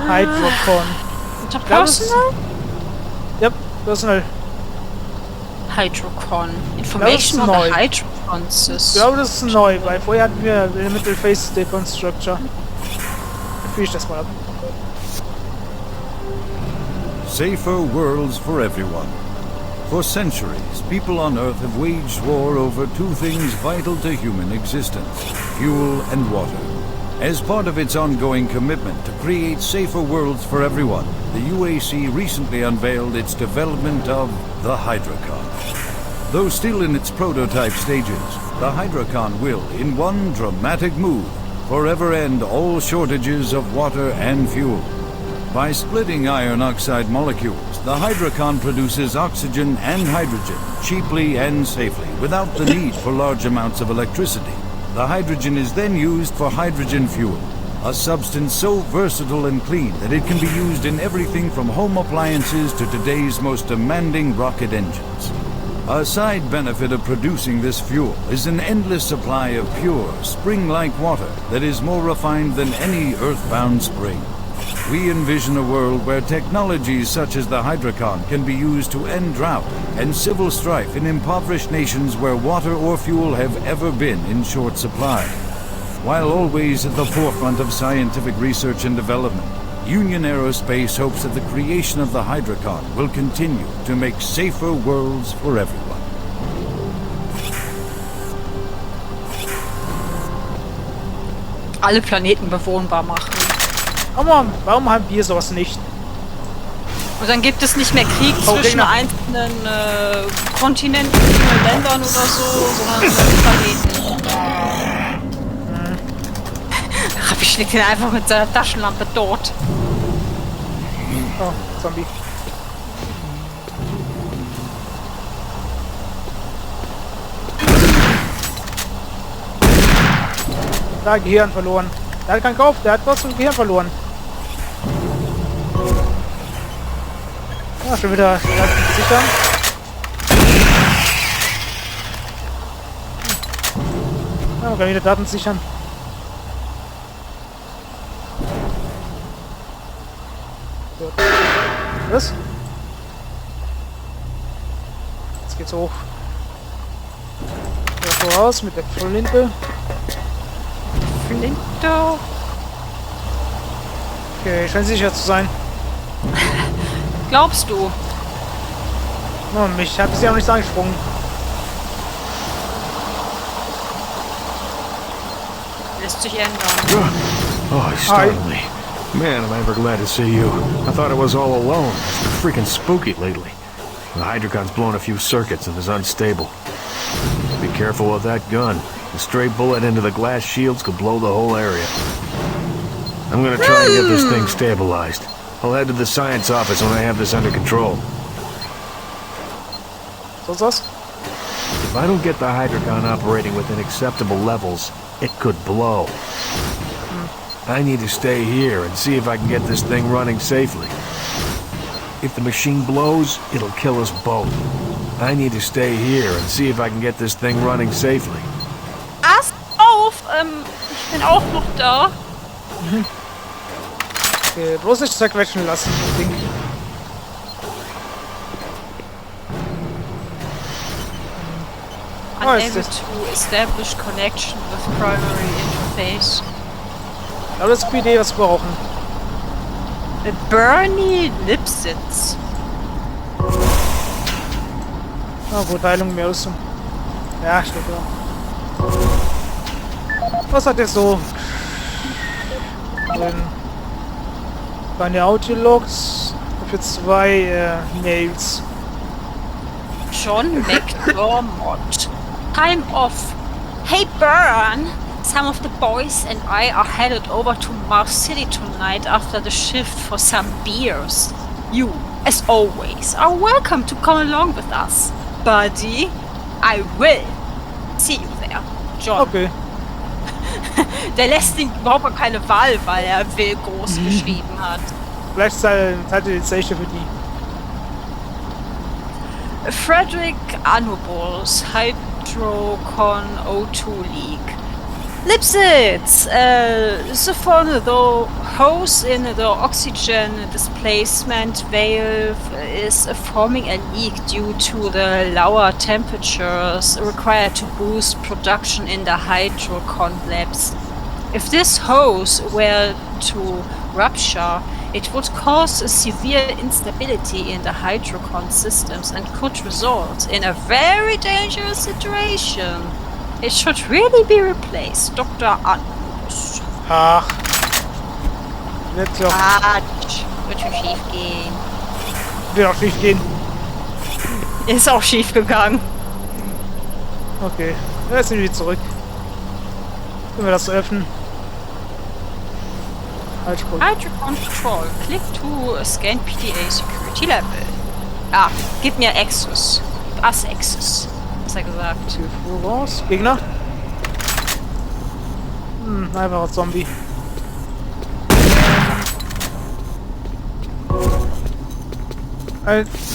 Hydrocon. Interpersonal? Ja, Personal. Hydrocon. Information on the Hydrocon System. Ich glaube, das ist neu, weil vorher hatten wir Elemental Face Deconstructor. Dann führe ich das mal ab. Safer worlds for everyone. For centuries, people on Earth have waged war over two things vital to human existence: fuel and water. As part of its ongoing commitment to create safer worlds for everyone, the UAC recently unveiled its development of the Hydrocon. Though still in its prototype stages, the Hydrocon will, in one dramatic move, forever end all shortages of water and fuel. By splitting iron oxide molecules, the Hydrocon produces oxygen and hydrogen cheaply and safely, without the need for large amounts of electricity. The hydrogen is then used for hydrogen fuel, a substance so versatile and clean that it can be used in everything from home appliances to today's most demanding rocket engines. A side benefit of producing this fuel is an endless supply of pure, spring-like water that is more refined than any earthbound spring. We envision a world where technologies such as the Hydrocon can be used to end drought and civil strife in impoverished nations where water or fuel have ever been in short supply. While always at the forefront of scientific research and development, Union Aerospace hopes that the creation of the Hydrocon will continue to make safer worlds for everyone. Alle Planeten bewohnbar machen. Warum haben wir sowas nicht? Und dann gibt es nicht mehr Krieg zwischen einzelnen Kontinenten, Ländern oder so, sondern Planeten. Rabbi schlägt ihn einfach mit seiner Taschenlampe tot. Oh, Zombie. Da, Gehirn verloren. Der hat keinen Kauf, der hat trotzdem Gehirn verloren. Ja, schon wieder sichern. Ja, man kann wieder Daten sichern. Gut. Was? Jetzt geht's hoch. Ja, voraus mit der Flinte. Flinte. Okay, scheint sicher zu sein. Glaubst du? Oh, mich hat bisher noch nichts angesprungen. Lässt sich ändern. Oh, you startled me. Man, am I ever glad to see you. I thought I was all alone. It's been freaking spooky lately. The Hydrocon's blown a few circuits and is unstable. Be careful with that gun. A stray bullet into the glass shields could blow the whole area. I'm gonna try and get this thing stabilized. I'll head to the science office when I have this under control. Sonst was? If I don't get the Hydrocon operating within acceptable levels, it could blow. I need to stay here and see if I can get this thing running safely. If the machine blows, it'll kill us both. I need to stay here and see if I can get this thing running safely. Pass auf! Ich bin auch noch da. Okay, bloß nicht zerquetschen lassen, das Ding. Unable to establish connection with primary interface. Aber das ist eine Idee, was wir brauchen. Bernie Lipsitz. Ah, gut, Heilung, mehr Rüstung. Ja, steht da. Was hat der so? Keine Audiologs für 2 Mails. John McDermott. Time off. Hey, Burn! Some of the boys and I are headed over to Mars City tonight after the shift for some beers. You, as always, are welcome to come along with us. Buddy, I will see you there. John. Okay. Der lässt ihn überhaupt keine Wahl, weil er will groß geschrieben hat. Vielleicht zahlt er die Zeche für die. Frederick Anubols, Hydrocon O2 League. Lipsitz! So from the hose in the oxygen displacement valve is forming a leak due to the lower temperatures required to boost production in the hydrocon labs. If this hose were to rupture, it would cause a severe instability in the hydrocon systems and could result in a very dangerous situation. It should really be replaced, Dr. Anus. Ach. Wird doch, Quatsch. Wird schon schief gehen. wird auch nicht gehen. Ist auch schief gegangen. Okay. Jetzt sind wir wieder zurück. Können wir das öffnen? Halt, cool. Hydrocon Control. Click to scan PDA Security Level. Ah, gib mir Access. Us Access. Hat er gesagt. Voraus. Gegner. Einfacher Zombie.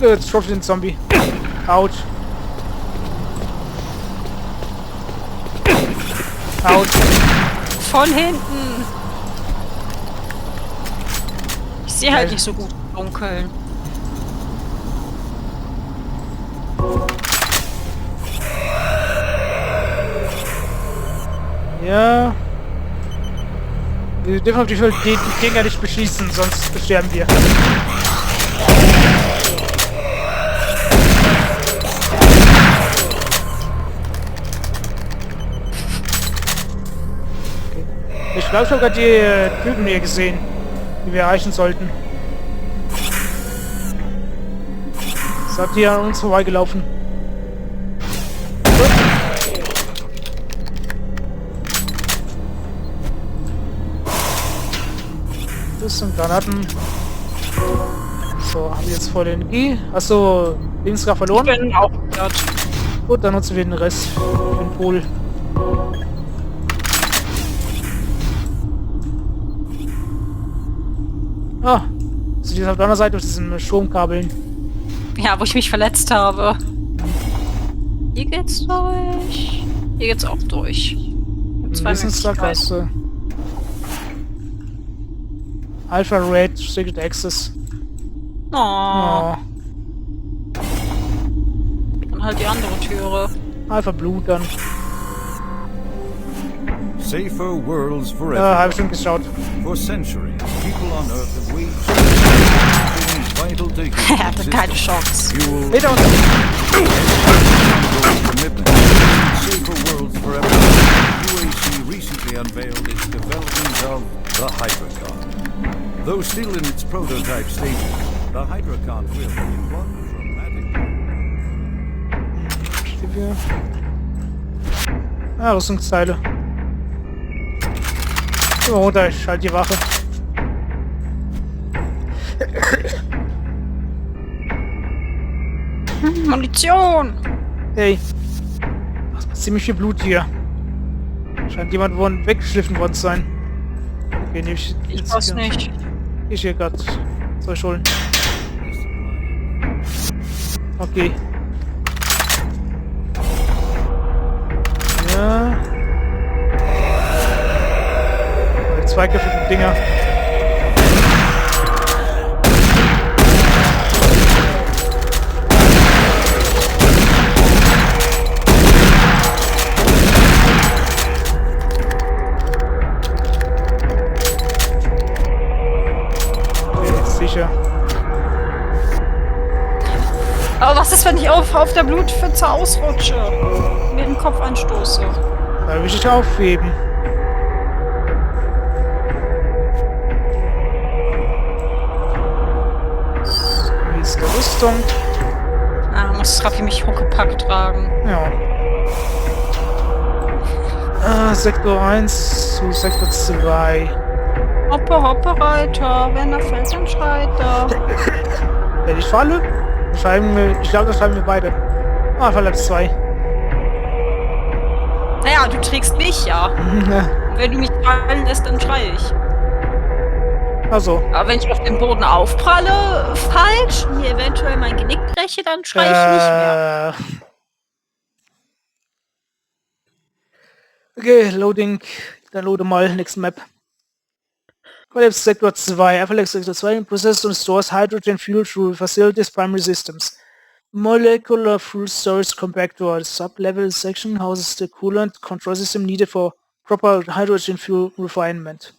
Jetzt schopft den Zombie. Autsch. Autsch. Von hinten. Ich sehe halt nicht so gut im Dunkeln. Ja. Wir dürfen auf die Gegner nicht beschießen, sonst sterben wir. Ich glaube, ich habe gerade die Typen hier gesehen, die wir erreichen sollten. Sagt hier an uns vorbeigelaufen. Das sind Granaten. So, haben wir jetzt voll Energie. Achso, Lebenskraft verloren? Ich bin auch gehört. Gut, dann nutzen wir den Rest für den Pol. Ah, sind jetzt auf der anderen Seite aus diesen Stromkabeln. Ja, wo ich mich verletzt habe. Hier geht's durch. Hier geht's auch durch. Zwei Wissenssackgasse. Alpha Red, Secret Access. Oh. Oh. Und halt die andere Türe. Alpha Blut dann. Safer worlds for Ja, habe ich everyone. schon geschaut. For centuries, people on Earth have waged things vital to Er human hatte keine existence. Chance. Fuel, Hinter uns! commitment to safer worlds for everyone. UAC recently unveiled its development of the Hydrocon. Though still in its prototype stages, the Hydrocon will, in one dramatic Ah, Rüstungsteile. So, runter, ich schalte die Wache. Munition! Hey. Das ist ziemlich viel Blut hier. Scheint jemand weggeschliffen worden zu sein. Okay, nehme ich Ich jetzt weiß hier. nicht. Ich hier gerade. Soll ich holen? Okay. Ja. Die zweiköpfigen Dinger. Sicher. Aber was ist, wenn ich auf der Blutpfütze ausrutsche? Mir den Kopf anstoße. Da will ich aufheben. Wie ist die Rüstung? Ah, muss Raffi mich Huckepack tragen. Ja. Sektor 1 zu Sektor 2. Hoppe, hoppe, Reiter. Wenn er fällt, dann schreit er. Wenn ich falle, ich glaube, das schreiben wir beide. Ah, Verletzt 2. Naja, du trägst mich ja. Wenn du mich fallen lässt, dann schreie ich. Also. Aber wenn ich auf den Boden aufpralle, falsch, mir eventuell mein Genick breche, dann schreie ich nicht mehr. Okay, Loading. Dann loade mal nächste Map. Collapse Sector 2. FLX Sector 2 processes and stores hydrogen fuel through facilities primary systems. Molecular fuel storage compactor. The sub-level section houses the coolant control system needed for proper hydrogen fuel refinement.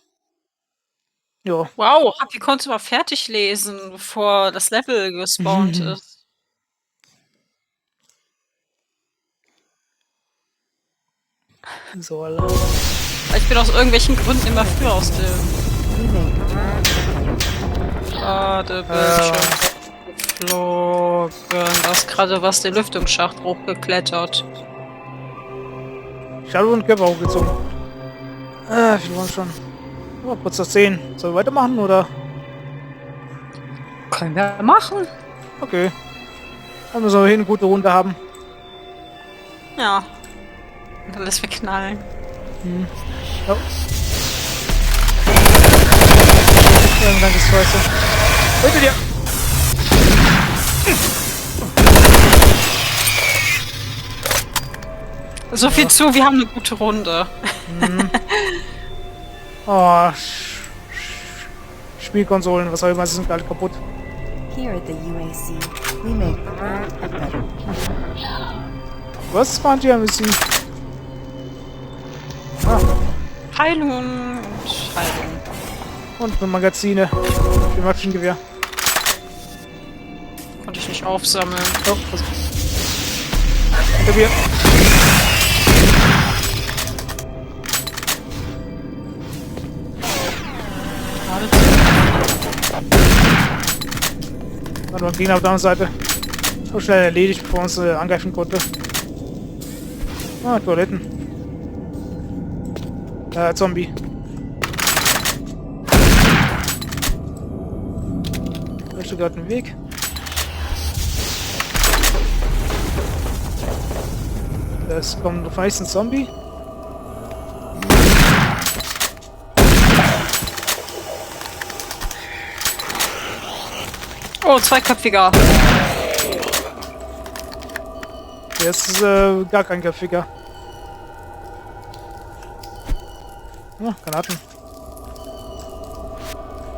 Jo. Wow, wie konntest du mal fertig lesen, bevor das Level gespawnt ist? So, Ich bin aus irgendwelchen Gründen immer für aus dem. Schade, Bildschirm geflogen. Da ist gerade was den Lüftungsschacht hochgeklettert. Schade und Körper hochgezogen. Wir wollen schon. Oh, kurz nach 10. Sollen wir weitermachen oder? Können wir machen? Okay. Dann müssen wir hier eine gute Runde haben. Ja. Und dann lässt wir knallen. Ja. Irgendwann ist scheiße. Hinter dir! So viel zu, wir haben eine gute Runde. Oh, Spielkonsolen, was auch immer, sie sind alle kaputt. Here at the UAC, we make the world a better place. Was waren die am Missing? Heilung und Heilung. Und Magazine. Für Maschinengewehr. Konnte ich nicht aufsammeln. Oh, was? Hinter mir. Warte mal, Gegner auf der anderen Seite. So schnell erledigt, bevor uns angreifen konnte. Toiletten. Zombie. Da steht gerade ein Weg. Es kommt vielleicht ein Zombie. Oh, zweiköpfiger. Der ist gar kein Köpfiger. Ja, Granaten.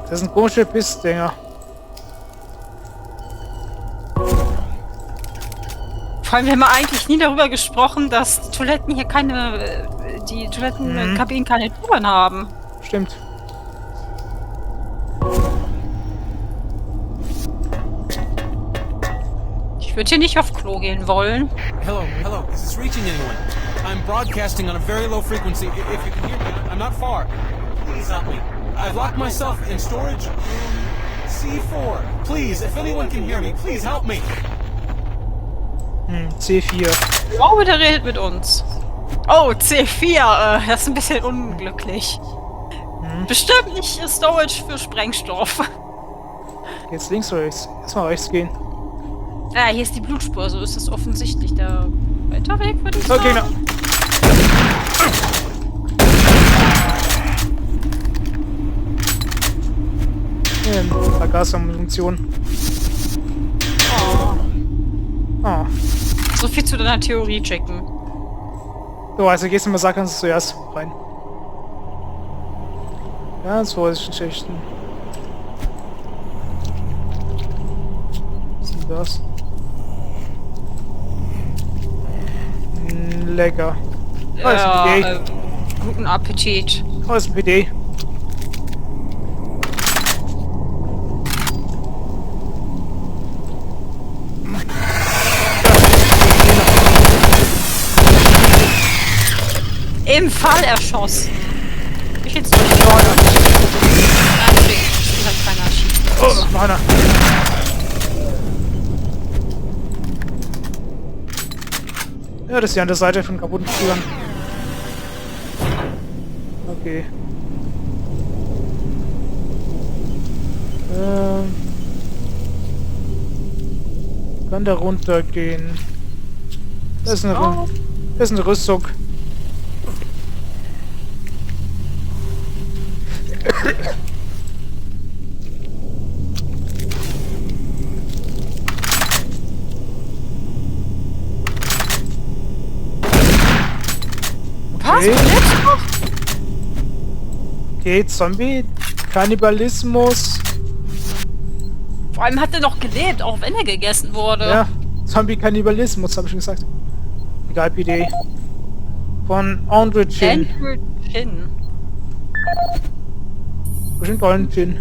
Das sind komische Bissdinger. Vor allem, wir haben eigentlich nie darüber gesprochen, dass die Toiletten hier keine, die Toilettenkabinen keine Türen haben. Stimmt. Ich würde hier nicht auf Klo gehen wollen. Hello, is this reaching anyone? I'm broadcasting on a very low frequency. If you can hear me, I'm not far. Please help me. I've locked myself in storage room C4. Please, if anyone can hear me, please help me. C4. Oh, der redet mit uns. Oh, C4, das ist ein bisschen unglücklich. Bestimmt nicht Storage für Sprengstoff. Jetzt links oder rechts? Erstmal rechts gehen. Ja, hier ist die Blutspur, so ist das offensichtlich der Weiterweg, würde ich sagen. Okay, na. Vergasermunition. Oh. So viel zu deiner Theorie checken. So, also gehst du mal sagen, kannst du zuerst rein. Ganz vorsichtig schächten. Was ist denn das? Lecker. Oh, ist ein PD. Guten Appetit. Oh, ist ein PD. Im Fall erschossen. Ich jetzt nicht gefordert. Nein, ich bin halt keiner schießen. Oh, meiner. Ja, das ist die andere Seite von kaputten Türen. Okay. Kann da runtergehen. Das ist eine Rüstung. Was? Was, du lebst noch? Okay, Zombie, Kannibalismus. Vor allem hat er noch gelebt, auch wenn er gegessen wurde. Ja, Zombie-Kannibalismus, habe ich schon gesagt. Egal, PD. Von Andrew Chin. Andrew Chin. Bestimmt Andrew Chin.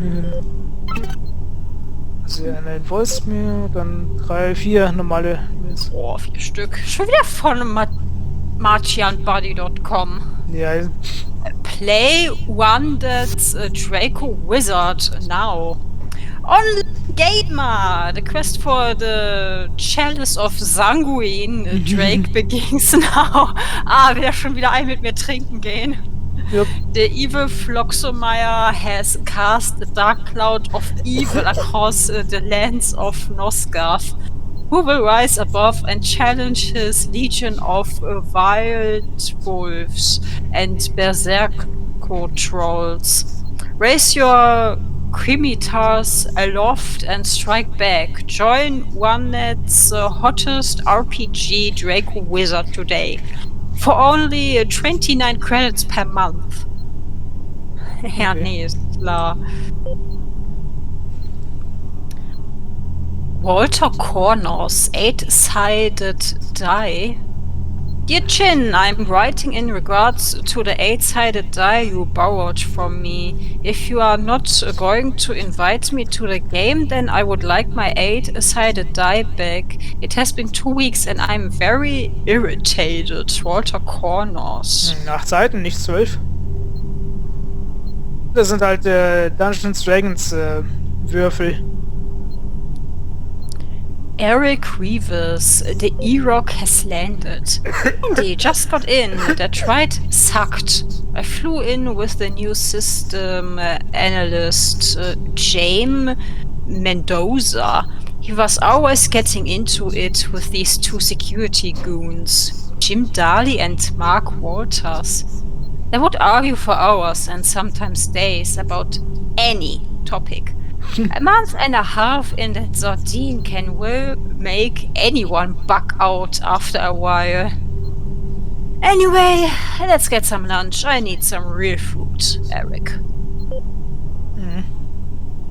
Also eine Voice mehr, dann 3, 4 normale E-Mails. Oh, 4 Stück. Schon wieder von martianbuddy.com. Ja, Play one that's a Draco Wizard now. On Gamer, the quest for the Chalice of Sanguine Drake begins now. Will er schon wieder ein mit mir trinken gehen? Yep. The evil Floxomeyer has cast a dark cloud of evil across the lands of Nosgath. Who will rise above and challenge his legion of wild wolves and berserker trolls? Raise your scimitars aloft and strike back. Join OneNet's hottest RPG Draco Wizard today. For only 29 credits per month. Ja, Okay. nee, ist klar. Walter Corners 8-sided die. Dear Chin, I'm writing in regards to the 8-sided die you borrowed from me. If you are not going to invite me to the game, then I would like my 8-sided die back. It has been 2 weeks and I'm very irritated. Walter Corners. 8 Seiten, nicht 12. Das sind halt Dungeons Dragons Würfel. Eric Reeves, the E-Rock has landed. They just got in. That ride sucked. I flew in with the new system analyst, James Mendoza. He was always getting into it with these 2 security goons, Jim Daly and Mark Walters. They would argue for hours and sometimes days about any topic. A month and a half in that sardine can well make anyone bug out after a while. Anyway, let's get some lunch. I need some real food, Eric.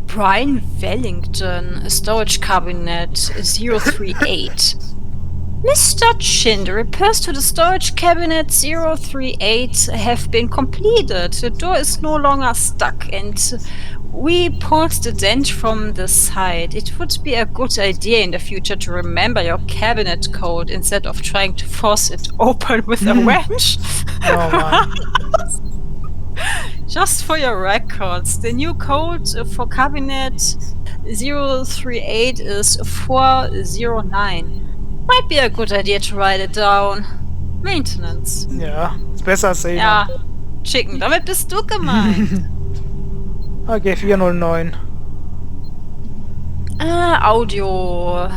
Brian Wellington, Storage Cabinet 038. Mr. Chin, the repairs to the storage cabinet 038 have been completed. The door is no longer stuck and we pulled the dent from the side. It would be a good idea in the future to remember your cabinet code instead of trying to force it open with a wrench. Oh man. Just for your records, the new code for cabinet 038 is 409. Might be a good idea to write it down. Maintenance. Ja, ist besser als Saber. Ja, Chicken, damit bist du gemeint. Okay, 409. Audio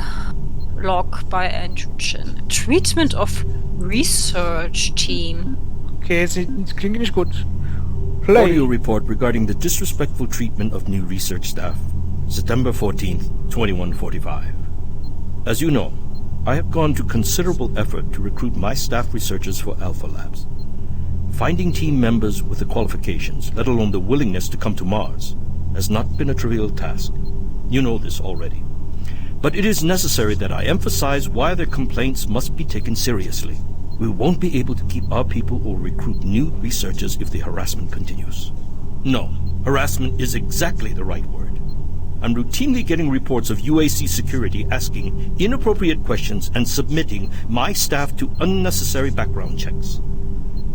log by Andrew Chin. Treatment of research team. Okay, sie klingt nicht gut. Play. Audio report regarding the disrespectful treatment of new research staff. September 14th, 2145. As you know, I have gone to considerable effort to recruit my staff researchers for Alpha Labs. Finding team members with the qualifications, let alone the willingness to come to Mars, has not been a trivial task. You know this already. But it is necessary that I emphasize why their complaints must be taken seriously. We won't be able to keep our people or recruit new researchers if the harassment continues. No, harassment is exactly the right word. I'm routinely getting reports of UAC security asking inappropriate questions and submitting my staff to unnecessary background checks.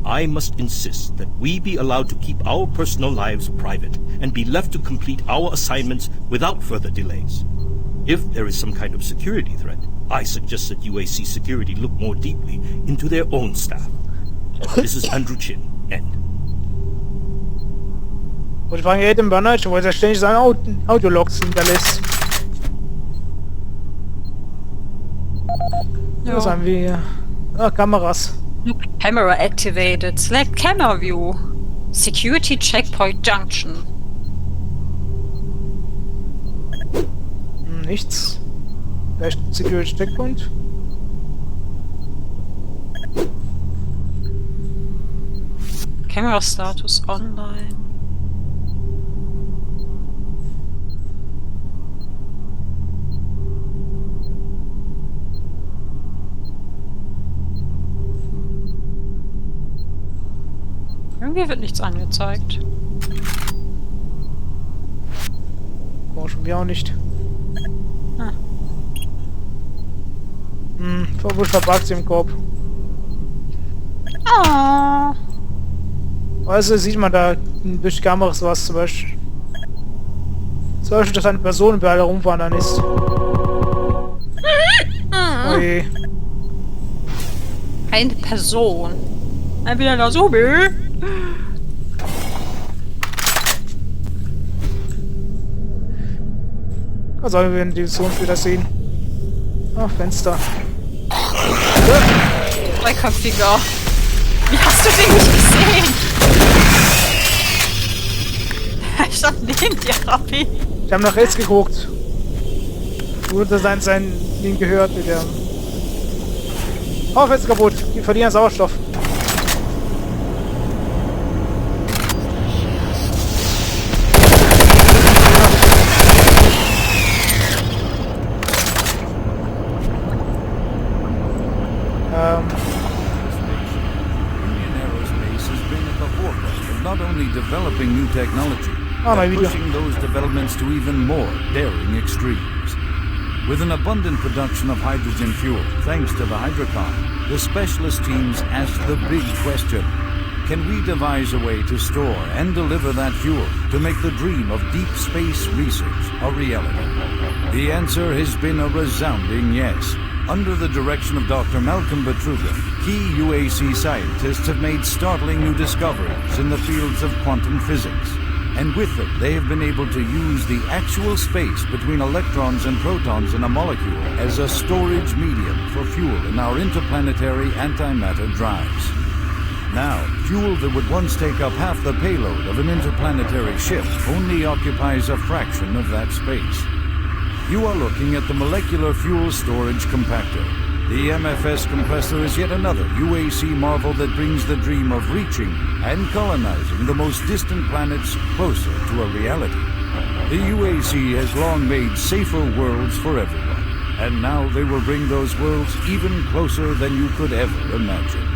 I must insist that we be allowed to keep our personal lives private and be left to complete our assignments without further delays. If there is some kind of security threat, I suggest that UAC security look more deeply into their own staff. This is Andrew Chin, end. Und ich frage jeden Manager, weil er ständig seine Audiologs hinterlässt. Ja. Was haben wir hier? Kameras. Camera activated. Select camera view. Security checkpoint junction. Nichts. Vielleicht Security Checkpoint. Camera status online. Irgendwie wird nichts angezeigt. Komisch, mir auch nicht. Ah. Verwusch verpackt sie im Korb. Oh. Also sieht man da durch die Kamera sowas zum Beispiel. Zum Beispiel, dass eine Person überall herumwandern ist. Oh je. Eine Person. Wieder der Sobi. Was sollen wir in die Zone wieder sehen? Ah, Fenster. Dreiköpfiger. Wie hast du den nicht gesehen? Er stand neben dir, Rappi. Ich habe nach rechts geguckt. Wurde sein Ding gehört mit der... Oh, Fenster kaputt. Die verlieren Sauerstoff. Not only developing new technology, but pushing those developments to even more daring extremes. With an abundant production of hydrogen fuel, thanks to the Hydrocom, the specialist teams ask the big question: can we devise a way to store and deliver that fuel to make the dream of deep space research a reality? The answer has been a resounding yes. Under the direction of Dr. Malcolm Betruger, key UAC scientists have made startling new discoveries in the fields of quantum physics. And with them, they have been able to use the actual space between electrons and protons in a molecule as a storage medium for fuel in our interplanetary antimatter drives. Now, fuel that would once take up half the payload of an interplanetary ship only occupies a fraction of that space. You are looking at the Molecular Fuel Storage Compactor. The MFS compressor is yet another UAC marvel that brings the dream of reaching and colonizing the most distant planets closer to a reality. The UAC has long made safer worlds for everyone, and now they will bring those worlds even closer than you could ever imagine.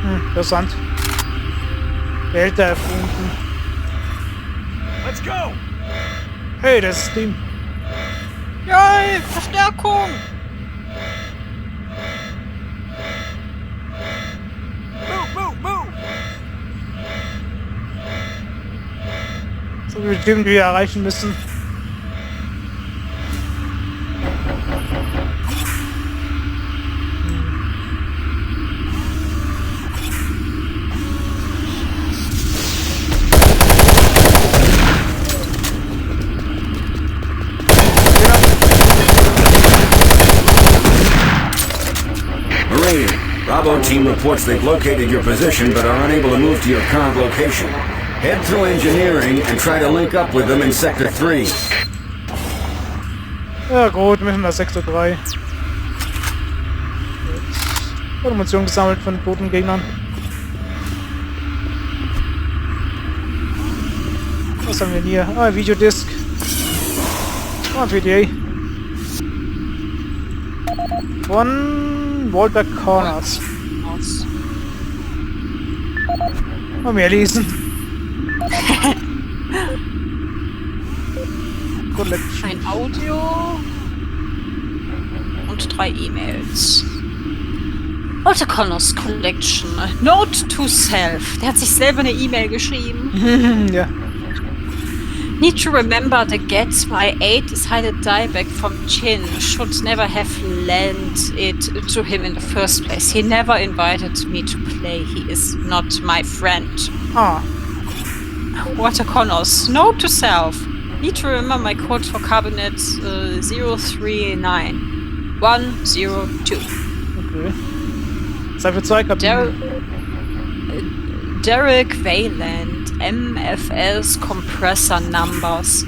Interessant. Welt erfunden. Let's go! Hey, das ist Team. Yay, Verstärkung! Move! So wie Typen, die wir erreichen müssen. Bravo team reports they've located your position but are unable to move to your current location. Head through engineering and try to link up with them in Sector 3. Ja gut, wir sind da Sektor 3. Informationen gesammelt von toten Gegnern. Was haben wir denn hier? Ah, Videodisk. Ah, PDA. Von Walter Corners. Mal mehr lesen. Ein Audio und 3 E-Mails. Walter Connors Collection. Note to self. Der hat sich selber eine E-Mail geschrieben. Ja. Need to remember the gets my 8-sided die back from Chin should never have lent it to him in the first place. He never invited me to play. He is not my friend. Ah. Walter Connors. Note to self. Need to remember my code for cabinet 039102. Okay. Zeit für 2 Kabinen. Derek Wayland. MFS compressor numbers.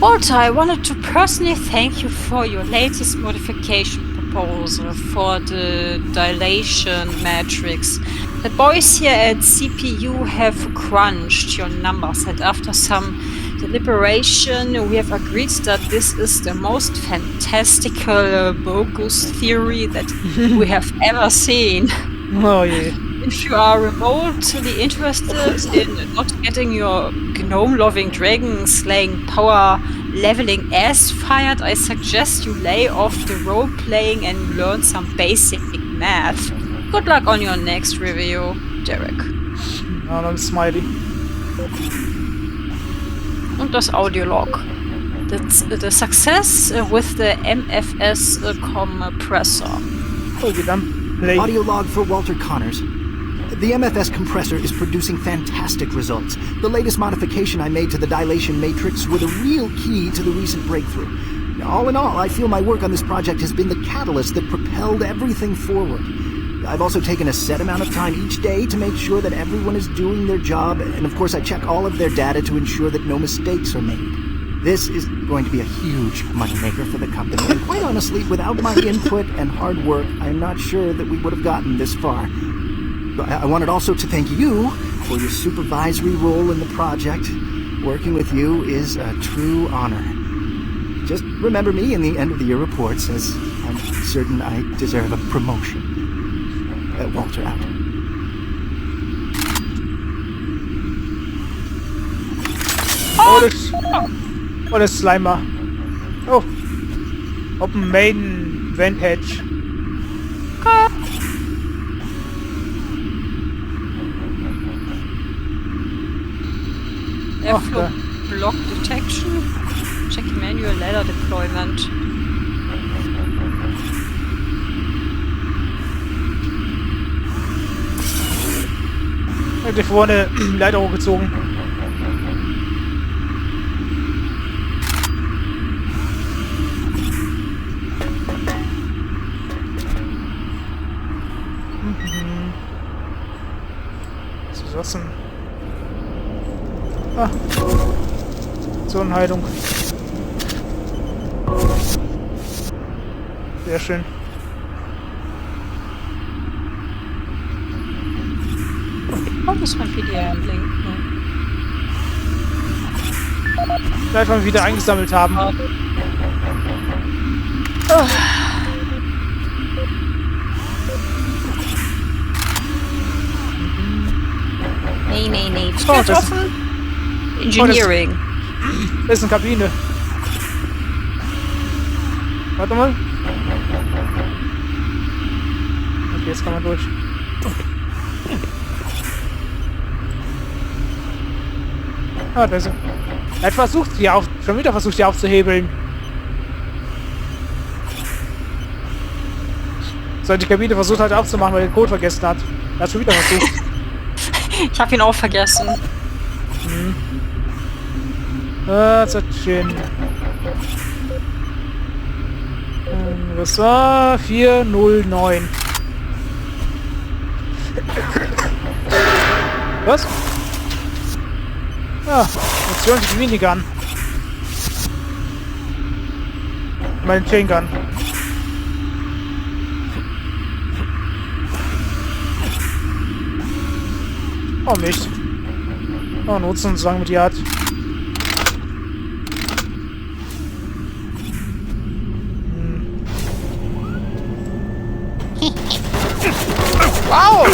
Walter, I wanted to personally thank you for your latest modification proposal for the dilation matrix. The boys here at CPU have crunched your numbers, and after some deliberation, we have agreed that this is the most fantastical bogus theory that we have ever seen. Oh yeah. If you are remotely interested in not getting your gnome-loving, dragon-slaying, power-leveling ass fired, I suggest you lay off the role-playing and learn some basic math. Good luck on your next review, Derek. Ja, dann Smiley. Und das Audiolog. The success with the MFS compressor. Okay, dann play. Audio log for Walter Connors. The MFS compressor is producing fantastic results. The latest modification I made to the dilation matrix were the real key to the recent breakthrough. All in all, I feel my work on this project has been the catalyst that propelled everything forward. I've also taken a set amount of time each day to make sure that everyone is doing their job, and of course I check all of their data to ensure that no mistakes are made. This is going to be a huge moneymaker for the company, and quite honestly, without my input and hard work, I'm not sure that we would have gotten this far. I wanted also to thank you for your supervisory role in the project. Working with you is a true honor. Just remember me in the end of the year reports, as I'm certain I deserve a promotion. Walter out. Oh, das Slimer. Oh. Open Main Vent Hatch. Airflow block detection. Check manual ladder deployment. Hätte vorne Leiter hochgezogen. Was ist das denn? Ah. Zonenheilung. Sehr schön. Warum ist mein PDA blinken? Vielleicht, weil wir wieder eingesammelt haben. Oh. Nee. Oh, das ist, Engineering. das ist eine Kabine. Warte mal. Okay, jetzt kann man durch. Ah, da ist er. Er hat versucht, schon wieder versucht, die aufzuhebeln. So, die Kabine versucht halt aufzumachen, weil er den Code vergessen hat. Er hat schon wieder versucht. Ich hab ihn auch vergessen. Ah, das ist schön. Was war? 409. Was? Ah, jetzt hören sich die Minigun. Mein Chain Gun. Oh, nicht. Oh, nutzen, solange mit die hat. Wow!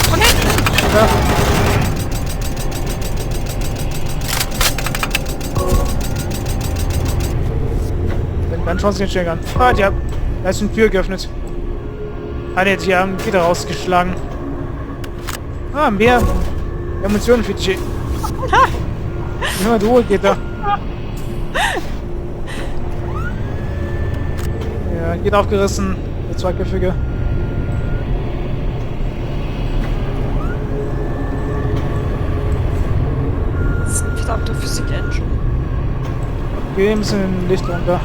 Von hinten! Ja. Dann schauen sie den Stern an. Ah, da ist eine Tür geöffnet. Ah, ne, die haben wieder rausgeschlagen. Ah, mehr Munition für die. Ja, du geht da. Ja, geht aufgerissen. Der zweiköpfige. Das ist ein verdammter Physik-Engine. Okay, ein bisschen Licht runter.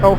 Was? Oh.